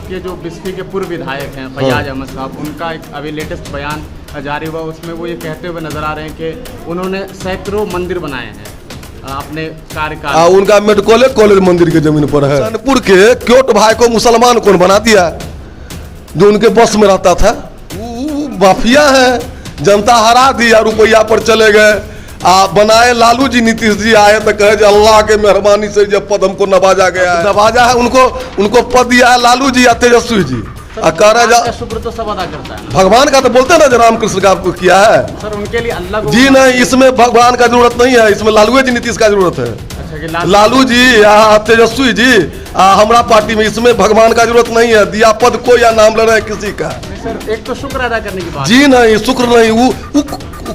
आपके जो बिस्फी के पूर्व विधायक हैं फैयाज अहमद साहब, उनका एक अभी लेटेस्ट बयान जारी हुआ, उसमें वो ये कहते हुए नजर आ रहे हैं कि उन्होंने सैकड़ों मंदिर बनाए हैं अपने कार्यकाल। उनका मेडिकल कॉलेज मंदिर के जमीन पर है। कानपुर के क्योट भाई को मुसलमान कौन बना दिया? जो उनके बस में रहता था, वो माफिया है। जनता हरा दिया, रुपया पर चले गए। बनाए लालू जी, नीतीश जी आए तो कहे जो अल्लाह के मेहरबानी से जब पद हमको नवाजा गया है, नवाजा है, उनको पद दिया है लालू जी या तेजस्वी जी। शुक्र तो सब अदा करता है भगवान का, तो बोलते हैं ना जो रामकृष्ण का किया है सर, उनके लिए अल्लाह को जी नहीं। इसमें भगवान का जरूरत नहीं है, इसमें लालू जी नीतीश का जरूरत है। अच्छा, लालू जी या तेजस्वी जी हमारा पार्टी में, इसमें भगवान का जरूरत नहीं है। दिया पद को या नाम ले रहे हैं किसी का। सर एक तो शुक्र अदा करने की बात जी नहीं, शुक्र नहीं। वो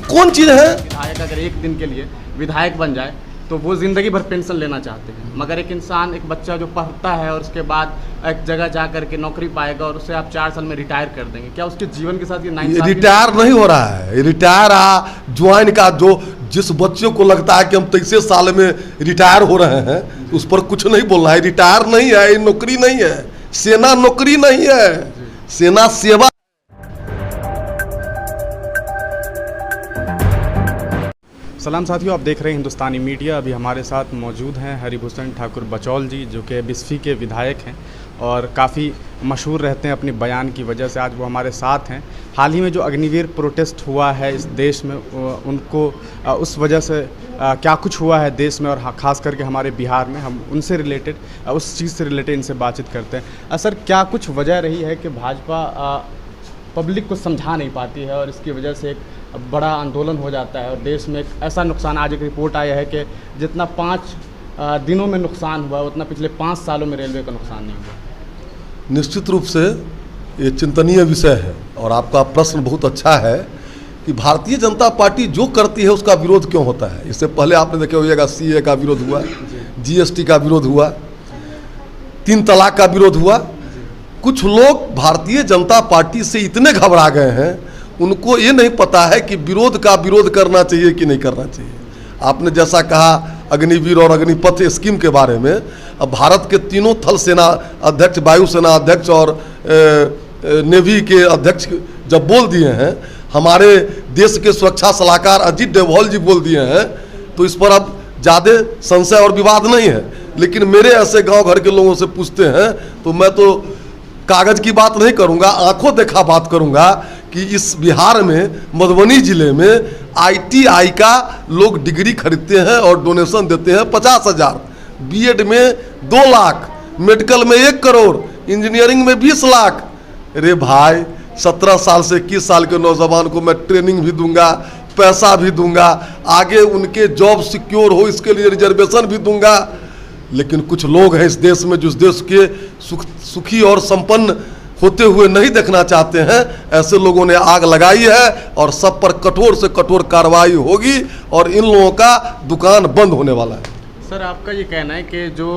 कौन चीज है? विधायक अगर एक दिन के लिए विधायक बन जाए तो वो जिंदगी भर पेंशन लेना चाहते हैं, मगर एक इंसान, एक बच्चा जो पढ़ता है और उसके बाद एक जगह जा करके नौकरी पाएगा और उसे आप 4 साल में रिटायर कर देंगे, क्या उसके जीवन के साथ ये 9 साल रिटायर नहीं हो रहा है? रिटायर ज्वाइन का जो जिस बच्चे को लगता है कि हम 23 साल में रिटायर हो रहे हैं, उस पर कुछ नहीं बोलना है। रिटायर नहीं है, नौकरी नहीं है। सेना नौकरी नहीं है, सेना सेवा। सलाम साथियों, आप देख रहे हैं हिंदुस्तानी मीडिया। अभी हमारे साथ मौजूद हैं हरिभूषण ठाकुर बचौल जी, जो कि बिस्फी के विधायक हैं और काफ़ी मशहूर रहते हैं अपनी बयान की वजह से। आज वो हमारे साथ हैं। हाल ही में जो अग्निवीर प्रोटेस्ट हुआ है इस देश में, उनको उस वजह से क्या कुछ हुआ है देश में और ख़ास करके हमारे बिहार में, हम उनसे रिलेटेड, उस चीज़ से रिलेटेड इनसे बातचीत करते हैं। सर, क्या कुछ वजह रही है कि भाजपा पब्लिक को समझा नहीं पाती है और इसकी वजह से एक बड़ा आंदोलन हो जाता है और देश में एक ऐसा नुकसान, आज एक रिपोर्ट आया है कि जितना 5 दिनों में नुकसान हुआ उतना पिछले 5 सालों में रेलवे का नुकसान नहीं हुआ? निश्चित रूप से ये चिंतनीय विषय है और आपका प्रश्न बहुत अच्छा है कि भारतीय जनता पार्टी जो करती है उसका विरोध क्यों होता है। इससे पहले आपने देखे होगा CA का विरोध हुआ, GST का विरोध हुआ, 3 तलाक का विरोध हुआ। कुछ लोग भारतीय जनता पार्टी से इतने घबरा गए हैं, उनको ये नहीं पता है कि विरोध का विरोध करना चाहिए कि नहीं करना चाहिए। आपने जैसा कहा अग्निवीर और अग्निपथ स्कीम के बारे में, अब भारत के तीनों थल सेना अध्यक्ष, वायुसेना अध्यक्ष और नेवी के अध्यक्ष जब बोल दिए हैं, हमारे देश के सुरक्षा सलाहकार अजीत डोभाल जी बोल दिए हैं, तो इस पर अब ज़्यादा संशय और विवाद नहीं है। लेकिन मेरे ऐसे गांव घर के लोगों से पूछते हैं तो मैं तो कागज की बात नहीं करूंगा, आंखों देखा बात करूंगा कि इस बिहार में मधुबनी जिले में ITI का लोग डिग्री खरीदते हैं और डोनेशन देते हैं 50,000, B.Ed में 2 लाख, मेडिकल में 1 करोड़, इंजीनियरिंग में 20 लाख। अरे भाई, 17 साल से 21 साल के नौजवान को मैं ट्रेनिंग भी दूंगा, पैसा भी दूंगा, आगे उनके जॉब सिक्योर हो इसके लिए रिजर्वेशन भी दूंगा। लेकिन कुछ लोग हैं इस देश में जो इस देश के सुखी और संपन्न होते हुए नहीं देखना चाहते हैं। ऐसे लोगों ने आग लगाई है और सब पर कठोर से कठोर कार्रवाई होगी और इन लोगों का दुकान बंद होने वाला है। सर, आपका ये कहना है कि जो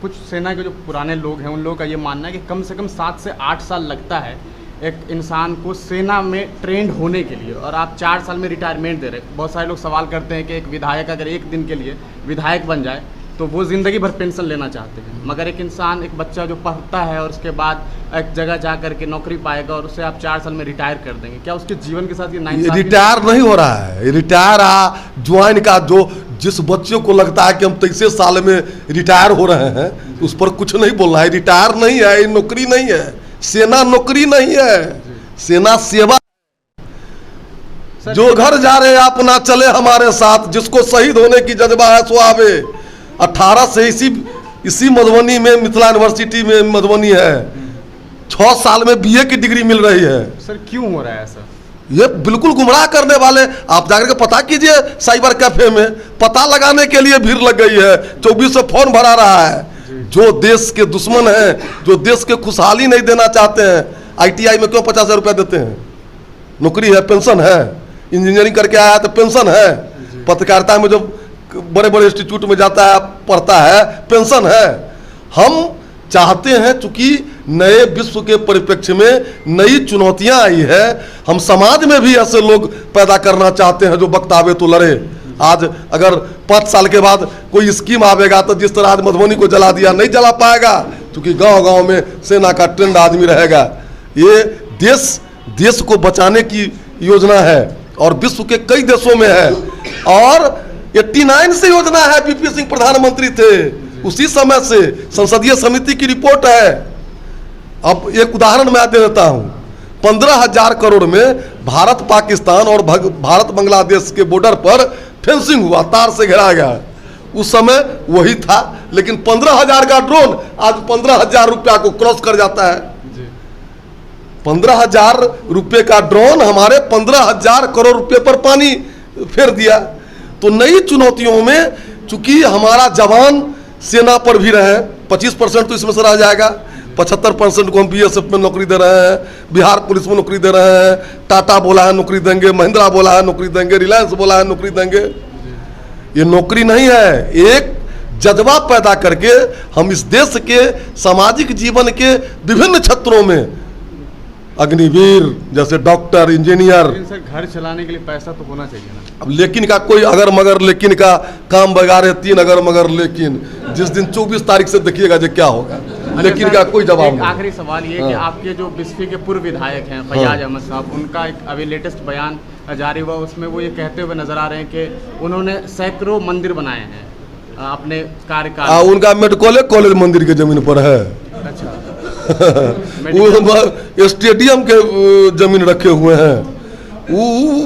कुछ सेना के जो पुराने लोग हैं, उन लोगों का ये मानना है कि कम से कम 7 से 8 साल लगता है एक इंसान को सेना में ट्रेंड होने के लिए, और आप 4 साल में रिटायरमेंट दे रहे हैं। बहुत सारे लोग सवाल करते हैं कि एक विधायक अगर एक दिन के लिए विधायक बन जाए तो वो ज़िंदगी भर पेंशन लेना चाहते हैं, मगर एक इंसान, एक बच्चा जो पढ़ता है और उसके बाद एक जगह जा करके नौकरी पाएगा और उसे आप 4 साल में रिटायर कर देंगे, क्या उसके जीवन के साथ ये 9 साल रिटायर नहीं हो रहा है? रिटायर ज्वाइन का जो जिस बच्चे को लगता है कि हम 23 साल में रिटायर हो रहे हैं, उस पर कुछ नहीं बोलना है। रिटायर नहीं है, नौकरी नहीं है। सेना नौकरी नहीं है, सेना सेवा। जो घर जा रहे अपना चले हमारे साथ, जिसको शहीद होने की जज्बा है सो आवे। 18 से इसी मधुबनी में, मिथिला यूनिवर्सिटी में मधुबनी है, 6 साल में BA की डिग्री मिल रही है। सर, क्यों हो रहा है ऐसा? ये बिल्कुल गुमराह करने वाले। आप जाकर के पता कीजिए, साइबर कैफे में पता लगाने के लिए भीड़ लग गई है। 2400 फोन भरा रहा है। जो देश के दुश्मन हैं, जो देश के खुशहाली नहीं देना चाहते हैं, ITI में क्यों 50,000 रुपया देते हैं? नौकरी है, पेंशन है, इंजीनियरिंग करके आया तो पेंशन है, पत्रकारिता में जो बड़े बड़े इंस्टीट्यूट में जाता है पढ़ता है पेंशन है। हम चाहते हैं, चूंकि नए विश्व के परिप्रेक्ष्य में नई चुनौतियां आई है, हम समाज में भी ऐसे लोग पैदा करना चाहते हैं जो वक्त आवे तो लड़े। आज अगर 5 साल के बाद कोई स्कीम आवेगा तो जिस तरह आज मधुबनी को जला दिया, नहीं जला पाएगा। क्योंकि गांव-गांव में सेना का ट्रेंड आदमी रहेगा। ये देश को बचाने की योजना है और विश्व के कई देशों में है। और 89 से योजना है, वीपी सिंह प्रधानमंत्री थे उसी समय से, संसदीय समिति की रिपोर्ट है। अब एक उदाहरण मैं दे देता हूँ, 15,000 करोड़ में भारत पाकिस्तान और भारत बांग्लादेश के बॉर्डर पर फेंसिंग हुआ, तार से घेरा गया। उस समय वही था, लेकिन 15,000 का ड्रोन आज 15,000 रुपया को क्रॉस कर जाता है। 15,000 रुपये का ड्रोन हमारे 15,000 करोड़ रुपए पर पानी फेर दिया। तो नई चुनौतियों में चूंकि हमारा जवान सेना पर भी रहे, 25% तो इसमें से रह जाएगा, 75% को हम बीएसएफ में नौकरी दे रहे हैं, बिहार पुलिस में नौकरी दे रहे हैं, टाटा बोला है नौकरी देंगे, महिंद्रा बोला है नौकरी देंगे, रिलायंस बोला है नौकरी देंगे। ये नौकरी नहीं है, एक जज्बा पैदा करके हम इस देश के सामाजिक जीवन के विभिन्न क्षेत्रों में अग्निवीर जैसे डॉक्टर, इंजीनियर। सर घर चलाने के लिए पैसा तो होना चाहिए ना। अब लेकिन का कोई अगर मगर लेकिन का काम बगारे 3 अगर मगर लेकिन, जिस दिन 24 तारीख से देखिएगा जो क्या होगा। लेकिन का कोई जवाब नहीं। आखिरी सवाल ये कि आपके जो बिस्फी के पूर्व विधायक हैं फैयाज अहमद साहब, उनका एक अभी लेटेस्ट बयान जारी हुआ, उसमें वो ये कहते हुए नजर आ रहे हैं कि उन्होंने सैकड़ों मंदिर बनाए हैं अपने कार्यकाल। उनका मेडिकल कॉलेज मंदिर के जमीन पर है। अच्छा वो स्टेडियम के जमीन रखे हुए हैं। वो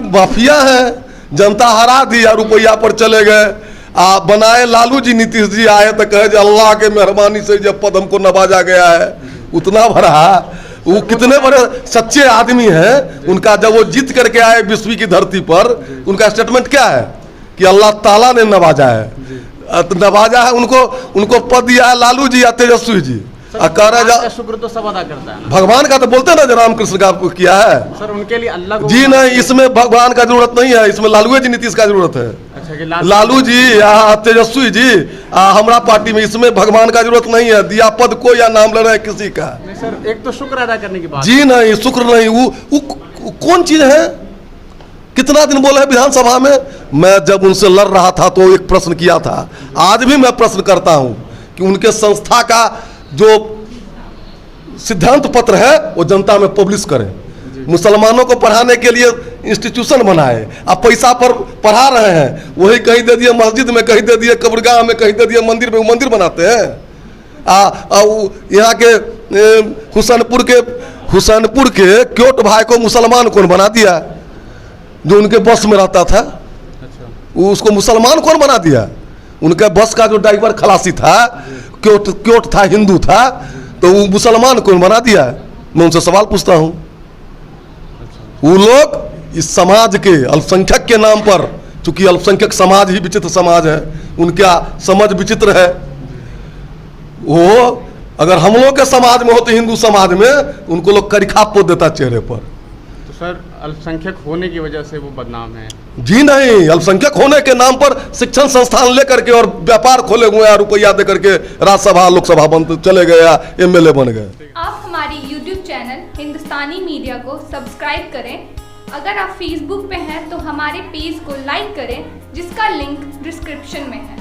माफिया है, जनता हरा दिया, रुपया पर चले गए। बनाए लालू जी, नीतीश जी आए तो कहे अल्लाह के मेहरबानी से जब पद हमको नवाजा गया है, उतना भरा। वो कितने बड़े सच्चे आदमी हैं। उनका जब वो जीत करके आए विश्व की धरती पर, उनका स्टेटमेंट क्या है कि अल्लाह ताला ने नवाजा है, नवाजा है उनको पद दिया है लालू जी या तेजस्वी जी। शुक्र तो सब अदा करता है। भगवान का तो बोलते ना, रामकृष्ण का किया है सर, उनके लिए अल्लाह जी नहीं, इसमें भगवान का जरूरत नहीं है, इसमें लालू जी नीतीश का जरूरत है। अच्छा, लालू जी या तेजस्वी जी हमारा पार्टी में, इसमें भगवान का जरूरत नहीं है। दिया पद को या नाम ले रहे हैं किसी का। नहीं सर, एक तो शुक्र अदा करने की बात। जी नहीं, शुक्र नहीं। वो कौन चीज है? कितना दिन बोले विधानसभा में। मैं जब उनसे लड़ रहा था तो एक प्रश्न किया था, आज भी मैं प्रश्न करता हूं कि उनके संस्था का जो सिद्धांत पत्र है वो जनता में पब्लिश करें। मुसलमानों को पढ़ाने के लिए इंस्टीट्यूशन बनाए, आप पैसा पर पढ़ा रहे हैं, वही कहीं दे दिए मस्जिद में, कहीं दे दिए कब्रगाह में, कहीं दे दिए मंदिर में। मंदिर बनाते हैं। यहाँ के हुसैनपुर के क्योट भाई को मुसलमान कौन बना दिया? जो उनके बस में रहता था। अच्छा। वो उसको मुसलमान कौन बना दिया? उनके बस का जो ड्राइवर खलासी था, क्योट था, हिंदू था, तो वो मुसलमान कौन बना दिया? मैं उनसे सवाल पूछता हूं। वो लोग इस समाज के अल्पसंख्यक के नाम पर, चूंकि अल्पसंख्यक समाज ही विचित्र समाज है, उनका समझ विचित्र है। वो अगर हम लोग के समाज में हो तो हिंदू समाज में उनको लोग करिखा पोत देता चेहरे पर। तो सर अल्पसंख्यक होने की वजह से वो बदनाम है? जी नहीं, अल्पसंख्यक होने के नाम पर शिक्षण संस्थान लेकर के और व्यापार खोले हुए हैं, रुपया दे करके राज्यसभा लोकसभा बन चले गए या एमएलए बन गए। आप हमारी YouTube चैनल हिंदुस्तानी मीडिया को सब्सक्राइब करें। अगर आप Facebook पे हैं तो हमारे पेज को लाइक करें, जिसका लिंक डिस्क्रिप्शन में है।